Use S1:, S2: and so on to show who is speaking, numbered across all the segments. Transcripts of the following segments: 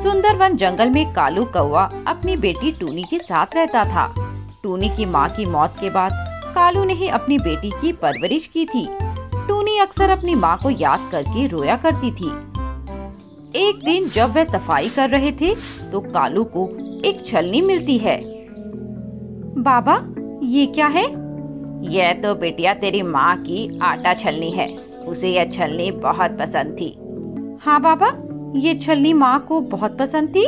S1: सुंदर वन जंगल में कालू कौवा अपनी बेटी टूनी के साथ रहता था। टूनी की माँ की मौत के बाद कालू ने ही अपनी बेटी की परवरिश की थी। टूनी अक्सर अपनी माँ को याद करके रोया करती थी। एक दिन जब वह सफाई कर रहे थे तो कालू को एक छलनी मिलती है। बाबा, ये क्या है? यह तो बेटिया तेरी माँ की आटा छलनी है। उसे यह छलनी बहुत पसंद थी। हाँ बाबा, ये छलनी माँ को बहुत पसंद थी।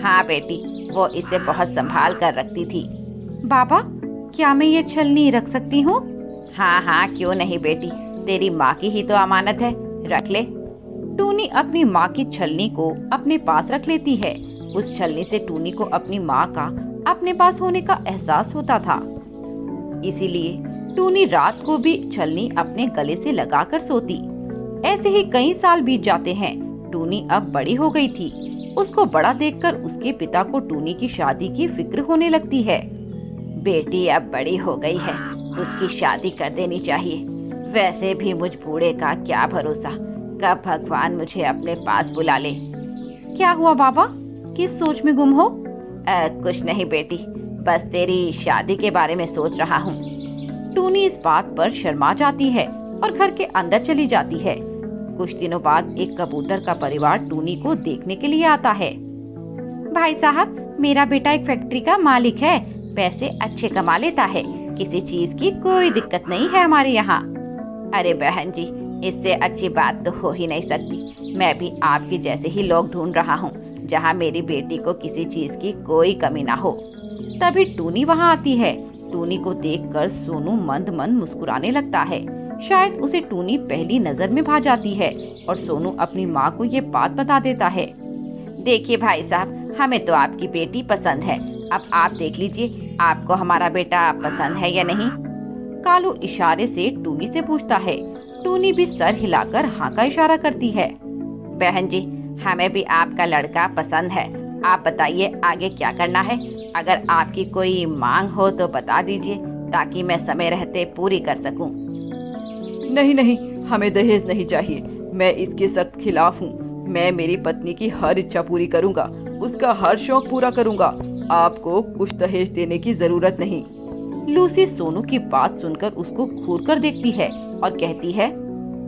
S1: हाँ बेटी, वो इसे बहुत संभाल कर रखती थी। बाबा, क्या मैं ये छलनी रख सकती हूँ? हाँ हाँ, क्यों नहीं बेटी, तेरी माँ की ही तो अमानत है, रख ले। टूनी अपनी माँ की छलनी को अपने पास रख लेती है। उस छलनी से टूनी को अपनी माँ का अपने पास होने का एहसास होता था। इसीलिए टूनी रात को भी छलनी अपने गले से लगाकर सोती। ऐसे ही कई साल बीत जाते हैं। टूनी अब बड़ी हो गई थी। उसको बड़ा देखकर उसके पिता को टूनी की शादी की फिक्र होने लगती है। बेटी अब बड़ी हो गई है, उसकी शादी कर देनी चाहिए। वैसे भी मुझ बूढ़े का क्या भरोसा, कब भगवान मुझे अपने पास बुला ले। क्या हुआ बाबा, किस सोच में गुम हो? कुछ नहीं बेटी, बस तेरी शादी के बारे में सोच रहा हूँ। टूनी इस बात पर शर्मा जाती है और घर के अंदर चली जाती है। कुछ दिनों बाद एक कबूतर का परिवार टूनी को देखने के लिए आता है। भाई साहब, मेरा बेटा एक फैक्ट्री का मालिक है, पैसे अच्छे कमा लेता है, किसी चीज की कोई दिक्कत नहीं है हमारे यहाँ। अरे बहन जी, इससे अच्छी बात तो हो ही नहीं सकती। मैं भी आपकी जैसे ही लोग ढूंढ रहा हूँ, जहाँ मेरी बेटी को किसी चीज की कोई कमी ना हो। तभी टूनी वहाँ आती है। टूनी को देखकर सोनू मंद मंद मुस्कुराने लगता है। शायद उसे टूनी पहली नजर में भा जाती है और सोनू अपनी माँ को ये बात बता देता है। देखिए भाई साहब, हमें तो आपकी बेटी पसंद है। अब आप देख लीजिए, आपको हमारा बेटा पसंद है या नहीं? कालू इशारे से टूनी से पूछता है। टूनी भी सर हिलाकर हाँ का इशारा करती है। बहन जी, हमें भी आपका लड़का पसंद है। आप बताइए आगे क्या करना है? अगर आपकी कोई मांग हो तो बता दीजिए, ताकि मैं समय रहते पूरी कर सकूं।
S2: नहीं नहीं, हमें दहेज नहीं चाहिए। मैं इसके सख्त खिलाफ हूँ। मैं मेरी पत्नी की हर इच्छा पूरी करूँगा, उसका हर शौक पूरा करूँगा। आपको कुछ दहेज देने की जरूरत नहीं।
S1: लूसी सोनू की बात सुनकर उसको घूर कर देखती है और कहती है,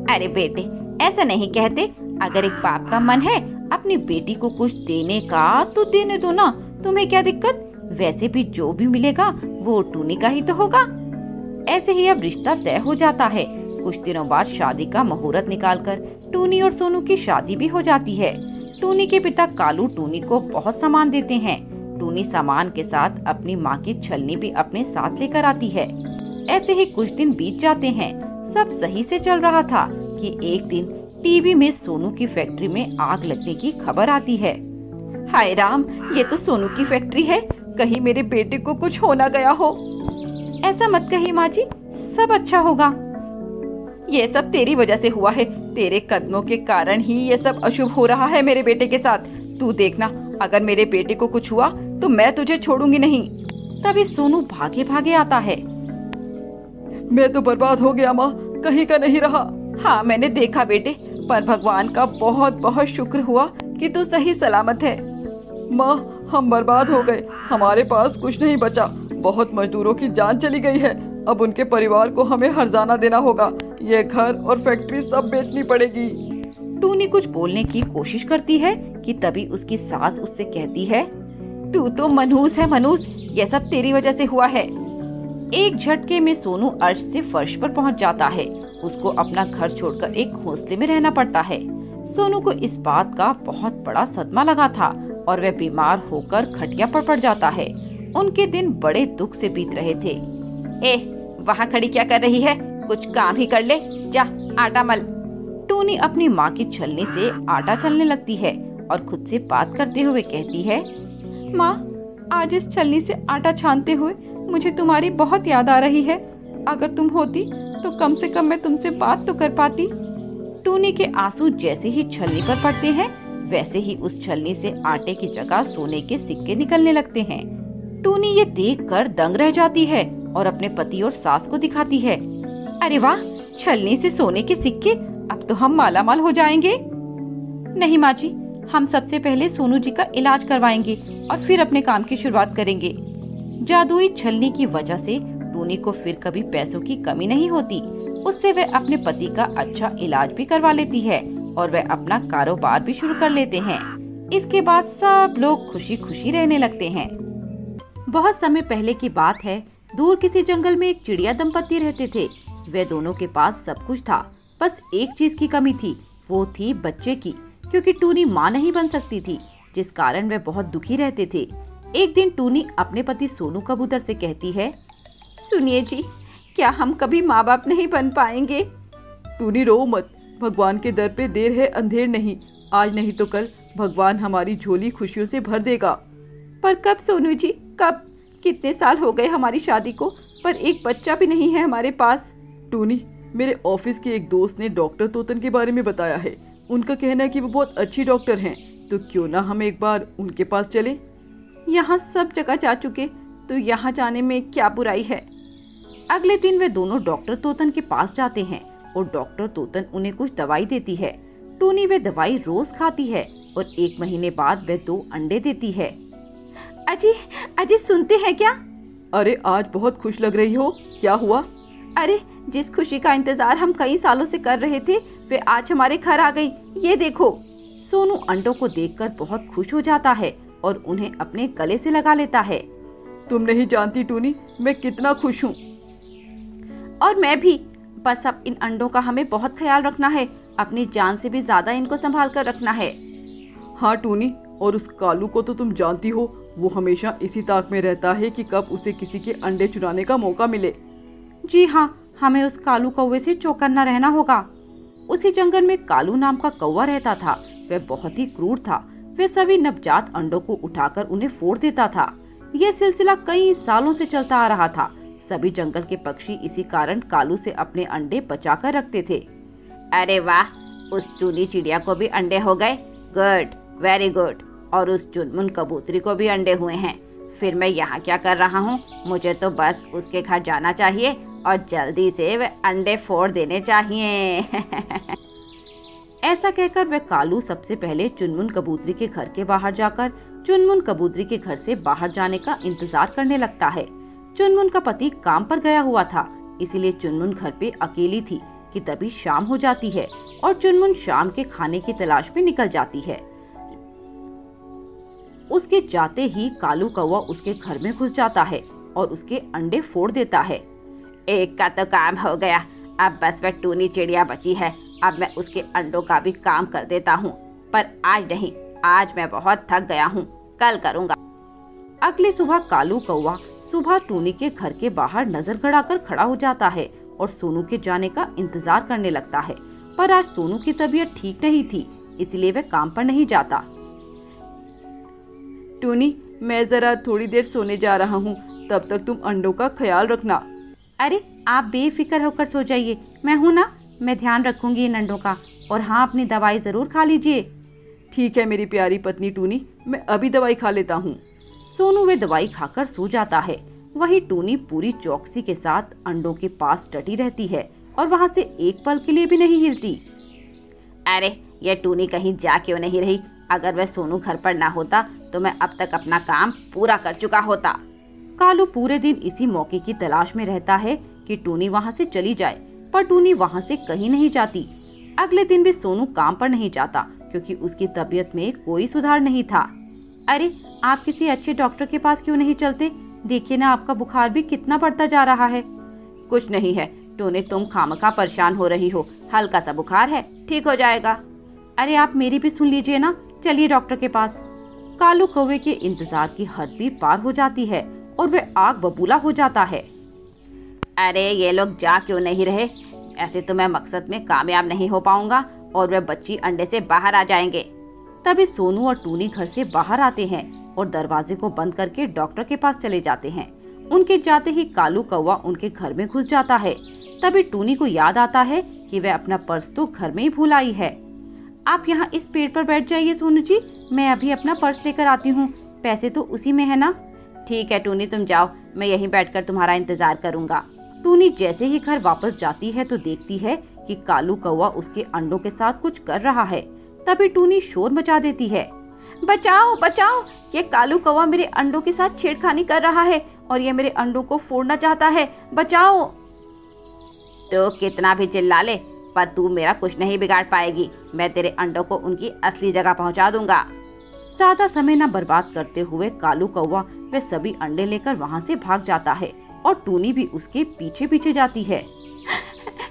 S1: अरे बेटे, ऐसा नहीं कहते। अगर एक बाप का मन है अपनी बेटी को कुछ देने का तो देने दो ना, तुम्हें क्या दिक्कत? वैसे भी जो भी मिलेगा वो टूनी का ही तो होगा। ऐसे ही अब रिश्ता तय हो जाता है। कुछ दिनों बाद शादी का मुहूर्त निकालकर टूनी और सोनू की शादी भी हो जाती है। टूनी के पिता कालू टूनी को बहुत सामान देते हैं। टूनी सामान के साथ अपनी माँ की छलनी भी अपने साथ लेकर आती है। ऐसे ही कुछ दिन बीत जाते हैं। सब सही से चल रहा था कि एक दिन टीवी में सोनू की फैक्ट्री में आग लगने की खबर आती है। हाय राम, ये तो सोनू की फैक्ट्री है, कहीं मेरे बेटे को कुछ हो ना गया हो। ऐसा मत कहिए माँ जी, सब अच्छा होगा। ये सब तेरी वजह से हुआ है। तेरे कदमों के कारण ही ये सब अशुभ हो रहा है मेरे बेटे के साथ। तू देखना, अगर मेरे बेटे को कुछ हुआ तो मैं तुझे छोड़ूंगी नहीं। तभी सोनू भागे भागे आता है।
S2: मैं तो बर्बाद हो गया माँ, कहीं का नहीं रहा।
S1: हाँ, मैंने देखा बेटे, पर भगवान का बहुत बहुत शुक्र हुआ कि तू सही सलामत है।
S2: माँ, हम बर्बाद हो गए, हमारे पास कुछ नहीं बचा। बहुत मजदूरों की जान चली गई है। अब उनके परिवार को हमें हर्जाना देना होगा। ये घर और फैक्ट्री सब बेचनी पड़ेगी।
S1: टूनी कुछ बोलने की कोशिश करती है कि तभी उसकी सास उससे कहती है, तू तो मनहूस है मनहूस, ये सब तेरी वजह से हुआ है। एक झटके में सोनू अर्श से फर्श पर पहुंच जाता है। उसको अपना घर छोड़कर एक घोंसले में रहना पड़ता है। सोनू को इस बात का बहुत बड़ा सदमा लगा था और वह बीमार होकर खटिया पर पड़ जाता है। उनके दिन बड़े दुख से बीत रहे थे। वहाँ खड़ी क्या कर रही है? कुछ काम ही कर ले, जा आटा मल। टूनी अपनी माँ की छलनी से आटा छलने लगती है और खुद से बात करते हुए कहती है, माँ, आज इस छलनी से आटा छानते हुए मुझे तुम्हारी बहुत याद आ रही है। अगर तुम होती तो कम से कम मैं तुमसे बात तो कर पाती। टूनी के आंसू जैसे ही छलनी पर पड़ते हैं, वैसे ही उस छलनी से आटे की जगह सोने के सिक्के निकलने लगते हैं। टूनी ये देखकर दंग रह जाती है और अपने पति और सास को दिखाती है। अरे वाह, छलनी से सोने के सिक्के, अब तो हम मालामाल हो जाएंगे। नहीं माँ जी, हम सबसे पहले सोनू जी का इलाज करवाएंगे और फिर अपने काम की शुरुआत करेंगे। जादुई छलनी की वजह से टूनी को फिर कभी पैसों की कमी नहीं होती। उससे वह अपने पति का अच्छा इलाज भी करवा लेती है और वह अपना कारोबार भी शुरू कर लेते हैं। इसके बाद सब लोग खुशी खुशी रहने लगते हैं। बहुत समय पहले की बात है, दूर किसी जंगल में एक चिड़िया दंपति रहते थे। वे दोनों के पास सब कुछ था, बस एक चीज की कमी थी, वो थी बच्चे की, क्योंकि टूनी माँ नहीं बन सकती थी, जिस कारण वे बहुत दुखी रहते थे। एक दिन टूनी अपने पति सोनू कबूतर से कहती है, सुनिए जी, क्या हम कभी माँ बाप नहीं बन पाएंगे?
S2: टूनी रो मत, भगवान के दर पे देर है अंधेर नहीं, आज नहीं तो कल भगवान हमारी झोली खुशियों से भर देगा।
S1: पर कब सोनू जी, कब? कितने साल हो गए हमारी शादी को, पर एक बच्चा भी नहीं है हमारे पास।
S2: टूनी, मेरे ऑफिस के एक दोस्त ने डॉक्टर तोतन के बारे में बताया है। उनका कहना है कि वो बहुत अच्छी डॉक्टर हैं, तो क्यों ना हम एक बार उनके पास चले।
S1: यहाँ सब जगह जा चुके, तो यहाँ जाने में क्या बुराई है। अगले दिन वे दोनों डॉक्टर तोतन के पास जाते हैं और डॉक्टर तोतन उन्हें कुछ दवाई देती है। टूनी वे दवाई रोज खाती है और 1 महीने बाद वे 2 अंडे देती है। अजी, अजी सुनते हैं क्या?
S2: अरे आज बहुत खुश लग रही हो, क्या हुआ?
S1: अरे जिस खुशी का इंतजार हम कई सालों से कर रहे थे, वे आज हमारे घर आ गई, ये देखो। सोनू अंडों को देखकर बहुत खुश हो जाता है और उन्हें अपने गले से लगा लेता है।
S2: तुम नहीं जानती टूनी, मैं कितना खुश हूँ।
S1: और मैं भी, बस अब इन अंडों का हमें बहुत ख्याल रखना है, अपनी जान से भी ज्यादा इनको संभाल कर रखना है।
S2: हाँ टूनी, और उस कालू को तो तुम जानती हो, वो हमेशा इसी ताक में रहता है कि कब उसे किसी के अंडे चुराने का मौका मिले।
S1: जी हाँ, हमें उस कालू कौवे से चौकन्ना रहना होगा। उसी जंगल में कालू नाम का कौवा रहता था। वह बहुत ही क्रूर था। वह सभी नवजात अंडों को उठाकर उन्हें फोड़ देता था। यह सिलसिला कई सालों से चलता आ रहा था। सभी जंगल के पक्षी इसी कारण कालू से अपने अंडे बचाकर रखते थे। अरे वाह, उस चुनी चिड़िया को भी अंडे हो गए, गुड, वेरी गुड। और उस चुनमुन कबूतरी को भी अंडे हुए हैं। फिर मैं यहाँ क्या कर रहा हूँ? मुझे तो बस उसके घर जाना चाहिए और जल्दी से वे अंडे फोड़ देने चाहिए। ऐसा कहकर वह कालू सबसे पहले चुनमुन कबूतरी के घर के बाहर जाकर चुनमुन कबूतरी के घर से बाहर जाने का इंतजार करने लगता है। चुनमुन का पति काम पर गया हुआ था, इसीलिए चुनमुन घर पे अकेली थी कि तभी शाम हो जाती है और चुनमुन शाम के खाने की तलाश में निकल जाती है। उसके जाते ही कालू कौवा उसके घर में घुस जाता है और उसके अंडे फोड़ देता है। एक का तो काम हो गया, अब बस वह टूनी चिड़िया बची है। अब मैं उसके अंडों का भी काम कर देता हूँ, पर आज नहीं, आज मैं बहुत थक गया हूँ, कल करूँगा। अगली सुबह कालू कौवा सुबह टूनी के घर के बाहर नजर गड़ाकर खड़ा हो जाता है और सोनू के जाने का इंतजार करने लगता है। पर आज सोनू की तबीयत ठीक नहीं थी, इसलिए वह काम पर नहीं जाता।
S2: टूनी, मैं जरा थोड़ी देर सोने जा रहा हूँ, तब तक तुम अंडों का ख्याल रखना।
S1: अरे आप बेफिक्र होकर सो जाइए, मैं हूँ ना, मैं ध्यान रखूंगी इन अंडों का। और हाँ, अपनी दवाई जरूर खा लीजिए।
S2: ठीक है मेरी प्यारी पत्नी टूनी, मैं अभी दवाई खा लेता हूँ।
S1: सोनू वे दवाई खाकर सो जाता है। वही टूनी पूरी चौकसी के साथ अंडों के पास डटी रहती है और वहाँ से एक पल के लिए भी नहीं हिलती। अरे ये टूनी कहीं जा क्यों नहीं रही? अगर वह सोनू घर पर ना होता तो मैं अब तक अपना काम पूरा कर चुका होता। कालू पूरे दिन इसी मौके की तलाश में रहता है कि टूनी वहाँ से चली जाए, पर टूनी वहाँ से कहीं नहीं जाती। अगले दिन भी सोनू काम पर नहीं जाता क्योंकि उसकी तबीयत में कोई सुधार नहीं था। अरे आप किसी अच्छे डॉक्टर के पास क्यों नहीं चलते? देखिए ना, आपका बुखार भी कितना बढ़ता जा रहा है। कुछ नहीं है टूनी, तुम खामखा परेशान हो रही हो, हल्का सा बुखार है, ठीक हो जाएगा। अरे आप मेरी भी सुन लीजिए ना, चलिए डॉक्टर के पास। कालू कौवे के इंतजार की हद भी पार हो जाती है और वह आग बबूला हो जाता है। अरे ये लोग जा क्यों नहीं रहे? ऐसे तो मैं मकसद में कामयाब नहीं हो पाऊंगा और वह बच्ची अंडे से बाहर आ जाएंगे। तभी सोनू और टूनी घर से बाहर आते हैं और दरवाजे को बंद करके डॉक्टर के पास चले जाते हैं। उनके जाते ही कालू कौवा उनके घर में घुस जाता है। तभी टूनी को याद आता है कि वह अपना पर्स तो घर में ही भूल आई है। आप यहाँ इस पेड़ पर बैठ जाइए सोनू जी, मैं अभी अपना पर्स लेकर आती हूँ, पैसे तो उसी में है ना। ठीक है टूनी, तुम जाओ, मैं यहीं बैठकर तुम्हारा इंतजार करूंगा। टूनी जैसे ही घर वापस जाती है तो देखती है कि कालू कौवा उसके अंडों के साथ कुछ कर रहा है। तभी टूनी शोर मचा देती है, बचाओ बचाओ, ये कालू कौवा मेरे अंडों के साथ छेड़खानी कर रहा है और ये मेरे अंडों को फोड़ना चाहता है, बचाओ। तो कितना भी चिल्ला ले पर तू मेरा कुछ नहीं बिगाड़ पाएगी, मैं तेरे अंडों को उनकी असली जगह पहुंचा दूंगा। ज्यादा समय न बर्बाद करते हुए कालू कौवा वे सभी अंडे लेकर वहां से भाग जाता है और टूनी भी उसके पीछे पीछे जाती है।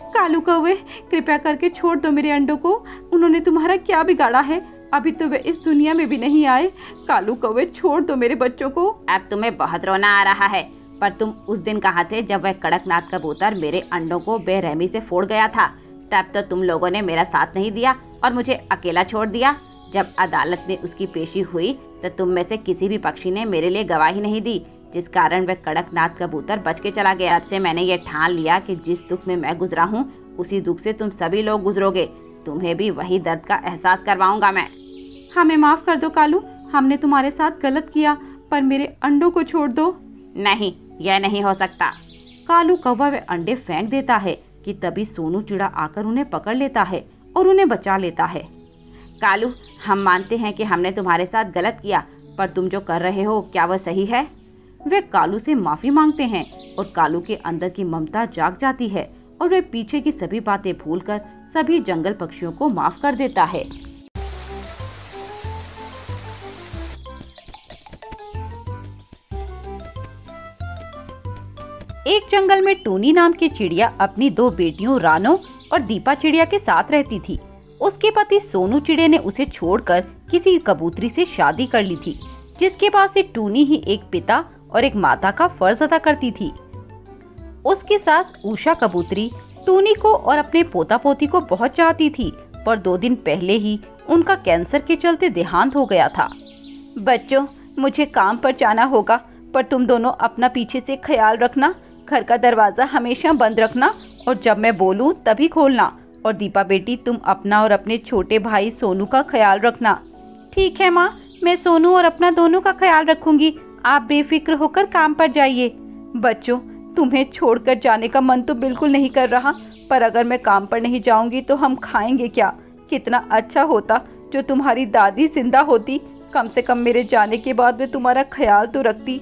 S1: कालू कौवे, कृपया करके छोड़ दो मेरे अंडों को, उन्होंने तुम्हारा क्या बिगाड़ा है, अभी तो वे इस दुनिया में भी नहीं आए। कालू कौवे, छोड़ दो मेरे बच्चों को। अब तुम्हें बहुत रोना आ रहा है, पर तुम उस दिन कहाँ थे जब वह कड़कनाथ कबूतर मेरे अंडों को बेरहमी से फोड़ गया था? तब तो तुम लोगों ने मेरा साथ नहीं दिया और मुझे अकेला छोड़ दिया। जब अदालत में उसकी पेशी हुई तो तुम में से किसी भी पक्षी ने मेरे लिए गवाही नहीं दी, जिस कारण वह कड़कनाथ कबूतर बच के चला गया। तब से मैंने ये ठान लिया कि जिस दुख में मैं गुजरा हूँ उसी दुख से तुम सभी लोग गुजरोगे, तुम्हें भी वही दर्द का एहसास करवाऊंगा मैं। हमें माफ कर दो कालू, हमने तुम्हारे साथ गलत किया, पर मेरे अंडों को छोड़ दो। नहीं, यह नहीं हो सकता। कालू कौवा वे अंडे फेंक देता है कि तभी सोनू चिड़ा आकर उन्हें पकड़ लेता है और उन्हें बचा लेता है। कालू, हम मानते हैं कि हमने तुम्हारे साथ गलत किया, पर तुम जो कर रहे हो क्या वह सही है? वे कालू से माफी मांगते हैं और कालू के अंदर की ममता जाग जाती है और वे पीछे की सभी बातें भूलकर सभी जंगल पक्षियों को माफ कर देता है। एक जंगल में टूनी नाम की चिड़िया अपनी दो बेटियों रानो और दीपा चिड़िया के साथ रहती थी। उसके पति सोनू चिड़िया ने उसे छोड़कर किसी कबूतरी से शादी कर ली थी, जिसके बाद से टूनी ही एक पिता और एक माता का फर्ज अदा करती थी। उसके साथ उषा कबूतरी टूनी को और अपने पोता पोती को बहुत चाहती थी, पर 2 दिन पहले ही उनका कैंसर के चलते देहांत हो गया था। बच्चों, मुझे काम पर जाना होगा, पर तुम दोनों अपना पीछे से ख्याल रखना, घर का दरवाजा हमेशा बंद रखना और जब मैं बोलूं तभी खोलना। और दीपा बेटी, तुम अपना और अपने छोटे भाई सोनू का ख्याल रखना। ठीक है माँ, मैं सोनू और अपना दोनों का ख्याल रखूंगी, आप बेफिक्र होकर काम पर जाइए। बच्चों, तुम्हें छोड़कर जाने का मन तो बिल्कुल नहीं कर रहा, पर अगर मैं काम पर नहीं जाऊंगी तो हम खाएंगे क्या? कितना अच्छा होता जो तुम्हारी दादी जिंदा होती, कम से कम मेरे जाने के बाद वे तुम्हारा ख्याल तो रखती।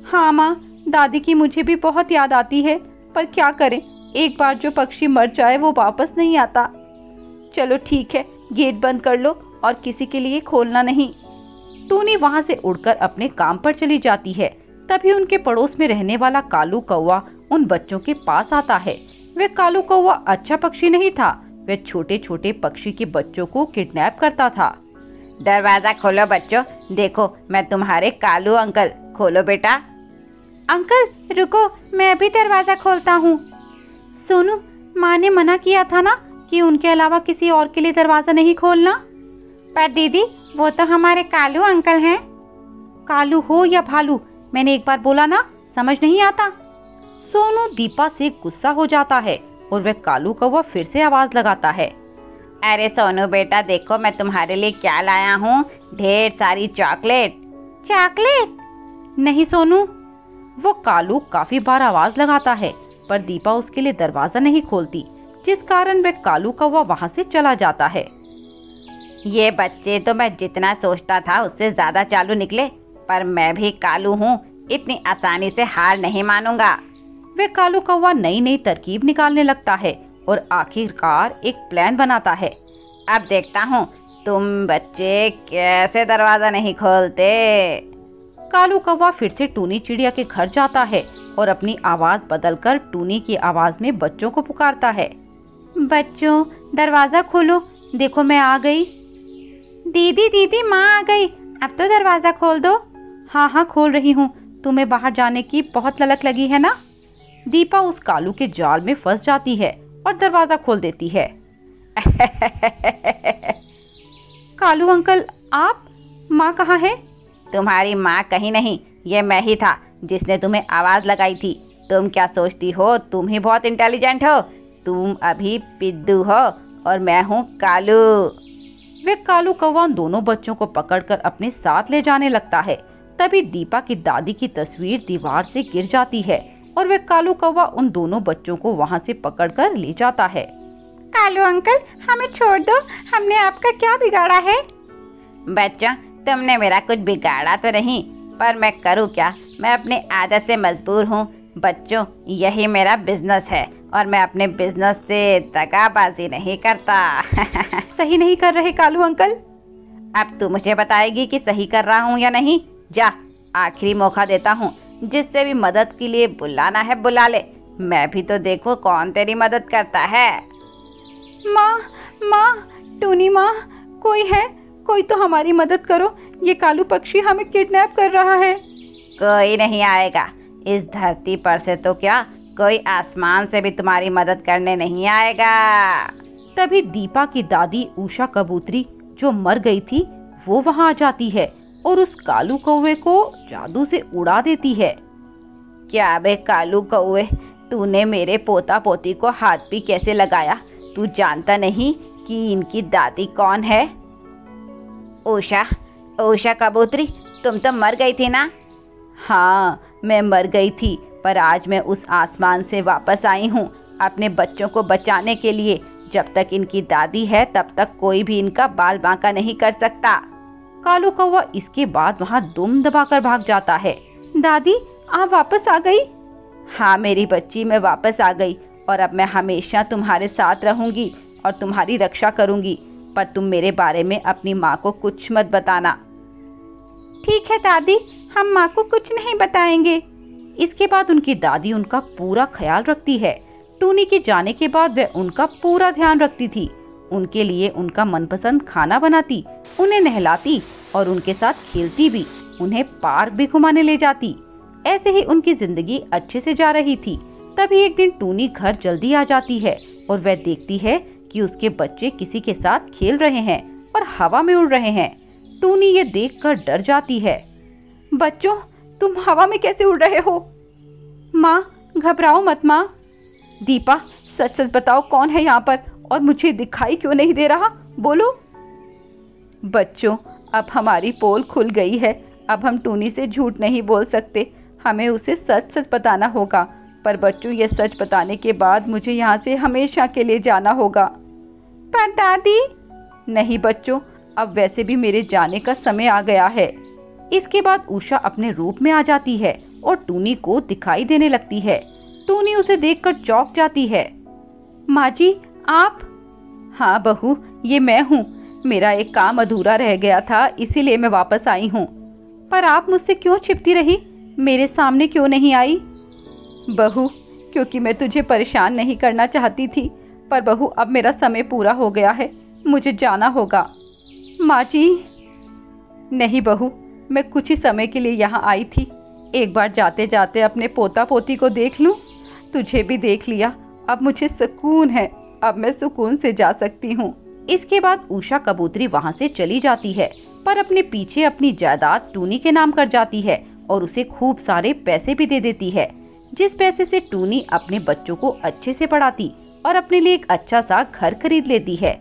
S1: हाँ माँ, दादी की मुझे भी बहुत याद आती है, पर क्या करें, एक बार जो पक्षी मर जाए वो वापस नहीं आता। चलो ठीक है, गेट बंद कर लो और किसी के लिए खोलना नहीं। टूनी वहां से उड़कर अपने काम पर चली जाती है। तभी उनके पड़ोस में रहने वाला कालू कौवा उन बच्चों के पास आता है। वे कालू कौवा अच्छा पक्षी नहीं था, वे छोटे छोटे पक्षी के बच्चों को किडनैप करता था। दरवाजा खोलो बच्चों, देखो मैं तुम्हारे कालू अंकल, खोलो बेटा। अंकल रुको, मैं अभी दरवाजा खोलता हूँ। सोनू, माँ ने मना किया था ना कि उनके अलावा किसी और के लिए दरवाजा नहीं खोलना। पर दीदी, वो तो हमारे कालू अंकल हैं। कालू हो या भालू, मैंने एक बार बोला ना, समझ नहीं आता। सोनू दीपा से गुस्सा हो जाता है और वह कालू कौवा फिर से आवाज लगाता है। अरे सोनू बेटा, देखो मैं तुम्हारे लिए क्या लाया हूँ, ढेर सारी चॉकलेट। चॉकलेट? नहीं सोनू। वो कालू काफी बार आवाज लगाता है, पर दीपा उसके लिए दरवाजा नहीं खोलती, जिस कारण वह कालू कौवा वहां से चला जाता है। ये बच्चे तो मैं जितना सोचता था उससे ज्यादा चालू निकले, पर मैं भी कालू हूँ, इतनी आसानी से हार नहीं मानूंगा। वे कालू कौवा नई नई तरकीब निकालने लगता है और आखिरकार एक प्लान बनाता है। अब देखता हूँ तुम बच्चे कैसे दरवाजा नहीं खोलते। कालू कौवा फिर से टूनी चिड़िया के घर जाता है और अपनी आवाज बदलकर टूनी की आवाज में बच्चों को पुकारता है। बच्चों, दरवाजा खोलो, देखो मैं आ गई। दीदी दीदी, माँ आ गई, अब तो दरवाजा खोल दो। हाँ हाँ, खोल रही हूँ, तुम्हें बाहर जाने की बहुत ललक लगी है ना। दीपा उस कालू के जाल में फंस जाती है और दरवाजा खोल देती है। कालू अंकल, आप? माँ कहाँ है? तुम्हारी माँ कहीं नहीं, ये मैं ही था जिसने तुम्हें आवाज लगाई थी। तुम क्या सोचती हो तुम ही बहुत इंटेलिजेंट हो? तुम अभी पिद्दू हो और मैं हूँ कालू। वे कालू कौवा दोनों बच्चों को पकड़कर अपने साथ ले जाने लगता है। तभी दीपा की दादी की तस्वीर दीवार से गिर जाती है और वे कालू कौवा उन दोनों बच्चों को वहां से पकड़कर ले जाता है।
S3: कालू अंकल, हमें छोड़ दो, हमने आपका क्या बिगाड़ा है? बच्चों, तुमने मेरा कुछ बिगाड़ा तो नहीं, पर मैं करूँ क्या, मैं अपनी आदत से मजबूर हूँ। बच्चों, यही मेरा बिजनेस है और मैं अपने बिजनेस से दगाबाजी नहीं करता।
S1: सही नहीं कर रहे कालू अंकल।
S3: अब तू मुझे बताएगी कि सही कर रहा हूँ या नहीं। जा, आखिरी मौका देता हूँ, जिससे भी मदद के लिए बुलाना है बुला ले। मैं भी तो देखूँ कौन तेरी मदद करता है।
S1: माँ, माँ, टूनी माँ, कोई है? कोई तो हमारी मदद करो, ये कालू पक्षी हमें किडनैप कर रहा है।
S3: कोई नहीं आएगा, इस धरती पर से तो क्या, कोई आसमान से भी तुम्हारी मदद करने नहीं आएगा।
S1: तभी दीपा की दादी उषा कबूतरी जो मर गई थी वो वहां आ जाती है और उस कालू कौवे को जादू से उड़ा देती है।
S3: क्या बे कालू कौवे, तूने मेरे पोता पोती को हाथ भी कैसे लगाया? तू जानता नहीं कि इनकी दादी कौन है? उषा कबूतरी, तुम तो मर गई थी ना?
S1: हाँ, मैं मर गई थी, पर आज मैं उस आसमान से वापस आई हूँ अपने बच्चों को बचाने के लिए। जब तक इनकी दादी है तब तक कोई भी इनका बाल बांका नहीं कर सकता। कालू कौवा इसके बाद वहाँ दुम दबाकर भाग जाता है। दादी, आप वापस आ गई? हाँ मेरी बच्ची, मैं वापस आ गई और अब मैं हमेशा तुम्हारे साथ रहूंगी और तुम्हारी रक्षा करूंगी, पर तुम मेरे बारे में अपनी माँ को कुछ मत बताना।
S3: ठीक है दादी, हम माँ को कुछ नहीं बताएंगे।
S1: इसके बाद उनकी दादी उनका पूरा ख्याल रखती है। टूनी के जाने के बाद वह उनका पूरा ध्यान रखती थी, उनके लिए उनका मनपसंद खाना बनाती, उन्हें नहलाती और उनके साथ खेलती भी, उन्हें पार्क भी घुमाने ले जाती। ऐसे ही उनकी जिंदगी अच्छे से जा रही थी। तभी एक दिन टूनी घर जल्दी आ जाती है और वह देखती है कि उसके बच्चे किसी के साथ खेल रहे हैं और हवा में उड़ रहे हैं। टूनी ये देखकर डर जाती है। बच्चों, तुम हवा में कैसे उड़ रहे हो? माँ, घबराओ मत माँ। दीपा, सच सच बताओ कौन है यहाँ पर और मुझे दिखाई क्यों नहीं दे रहा? बोलो। बच्चों, अब हमारी पोल खुल गई है, अब हम टूनी से झूठ नहीं बोल सकते, हमें उसे सच सच बताना होगा। पर बच्चों, ये सच बताने के बाद मुझे यहाँ से हमेशा के लिए जाना होगा।
S3: पर दादी।
S1: नहीं बच्चों, अब वैसे भी मेरे जाने का समय आ गया है। इसके बाद उषा अपने रूप में आ जाती है और टूनी को दिखाई देने लगती है। टूनी उसे देखकर चौंक जाती है। माँ जी, आप? हाँ बहू, ये मैं हूँ। मेरा एक काम अधूरा रह गया था, इसीलिए मैं वापस आई हूँ। पर आप मुझसे क्यों छिपती रही? मेरे सामने क्यों नहीं आई? बहू, क्योंकि मैं तुझे परेशान नहीं करना चाहती थी। पर बहू, अब मेरा समय पूरा हो गया है, मुझे जाना होगा। माँ जी। नहीं बहू, मैं कुछ ही समय के लिए यहाँ आई थी, एक बार जाते जाते अपने पोता पोती को देख लूँ। तुझे भी देख लिया, अब मुझे सुकून है, अब मैं सुकून से जा सकती हूँ। इसके बाद उषा कबूतरी वहाँ से चली जाती है, पर अपने पीछे अपनी जायदाद टूनी के नाम कर जाती है और उसे खूब सारे पैसे भी दे देती है, जिस पैसे से टूनी अपने बच्चों को अच्छे से पढ़ाती और अपने लिए एक अच्छा सा घर खरीद लेती है।